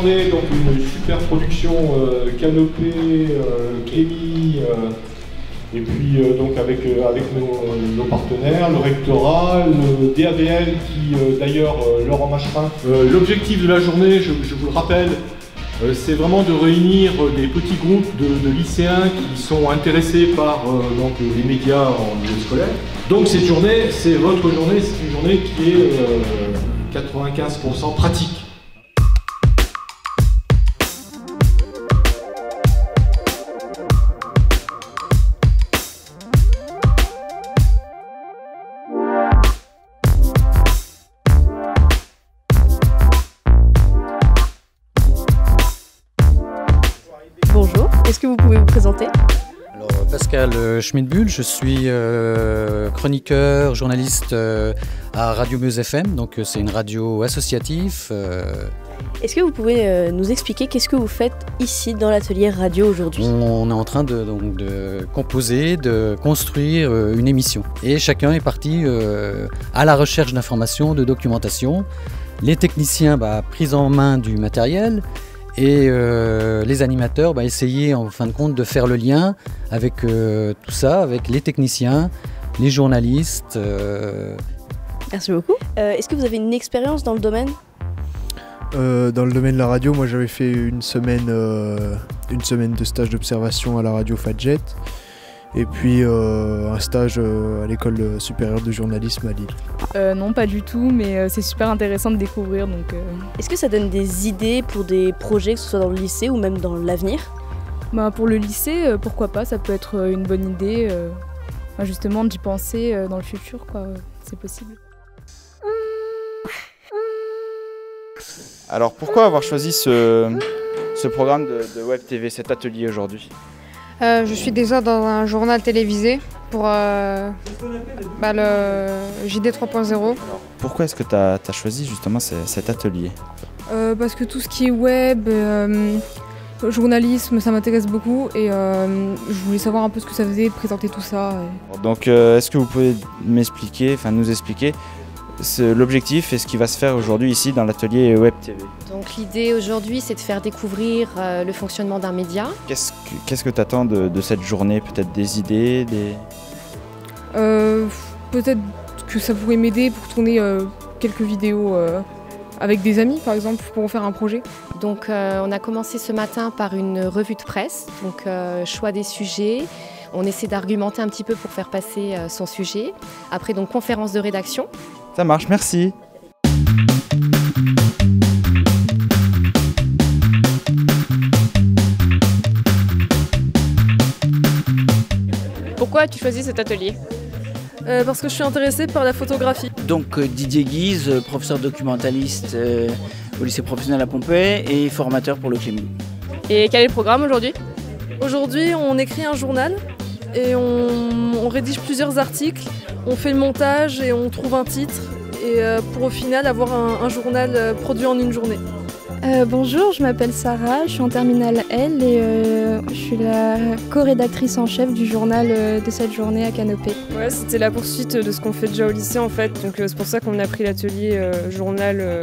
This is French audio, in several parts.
journée, donc une super production Canopé, Clémy, et puis donc avec nos partenaires, le rectorat, le DAVL qui d'ailleurs Laurent Macherin. L'objectif de la journée, je vous le rappelle, c'est vraiment de réunir des petits groupes de lycéens qui sont intéressés par donc, les médias en milieu scolaire. Donc cette journée, c'est votre journée, c'est une journée qui est 95% pratique. Bonjour, est-ce que vous pouvez vous présenter? Alors, Pascal Schmidbull, je suis chroniqueur, journaliste à Radio Meuse FM, donc c'est une radio associative. Est-ce que vous pouvez nous expliquer qu'est-ce que vous faites ici dans l'atelier radio aujourd'hui? On est en train de composer, de construire une émission. Et chacun est parti à la recherche d'informations, de documentation. Les techniciens, prise en main du matériel. Et les animateurs essayer en fin de compte de faire le lien avec tout ça, avec les techniciens, les journalistes. Merci beaucoup. Est-ce que vous avez une expérience dans le domaine? Dans le domaine de la radio, moi j'avais fait une semaine de stage d'observation à la radio Fadjet. Et puis un stage à l'école supérieure de journalisme à Lille. Non, pas du tout, mais c'est super intéressant de découvrir. Est-ce que ça donne des idées pour des projets, que ce soit dans le lycée ou même dans l'avenir? Pour le lycée, pourquoi pas, ça peut être une bonne idée, justement d'y penser dans le futur, c'est possible. Alors pourquoi avoir choisi ce programme de Web TV, cet atelier aujourd'hui? Je suis déjà dans un journal télévisé pour le JD 3.0. Pourquoi est-ce que tu as choisi justement cet atelier? Parce que tout ce qui est web, journalisme, ça m'intéresse beaucoup et je voulais savoir un peu ce que ça faisait, présenter tout ça. Donc est-ce que vous pouvez nous expliquer l'objectif et ce qui va se faire aujourd'hui ici dans l'atelier Web TV? Donc l'idée aujourd'hui, c'est de faire découvrir le fonctionnement d'un média. Qu'est-ce que tu attends de cette journée? Peut-être des idées, peut-être que ça pourrait m'aider pour tourner quelques vidéos avec des amis par exemple, pour faire un projet. Donc on a commencé ce matin par une revue de presse, donc choix des sujets. On essaie d'argumenter un petit peu pour faire passer son sujet. Après donc conférence de rédaction. Ça marche, merci. Pourquoi as-tu choisi cet atelier? Parce que je suis intéressée par la photographie. Donc Didier Guise, professeur documentaliste au lycée professionnel à Pompée et formateur pour le Clémy. Et quel est le programme aujourd'hui? Aujourd'hui, on écrit un journal et on rédige plusieurs articles, on fait le montage et on trouve un titre et pour au final avoir un journal produit en une journée. Bonjour, je m'appelle Sarah, je suis en terminale L et je suis la co-rédactrice en chef du journal de cette journée à Canopé. Ouais, c'était la poursuite de ce qu'on fait déjà au lycée en fait, donc c'est pour ça qu'on a pris l'atelier journal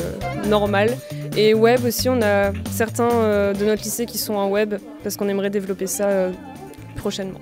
normal. Et web aussi, on a certains de notre lycée qui sont en web parce qu'on aimerait développer ça prochainement.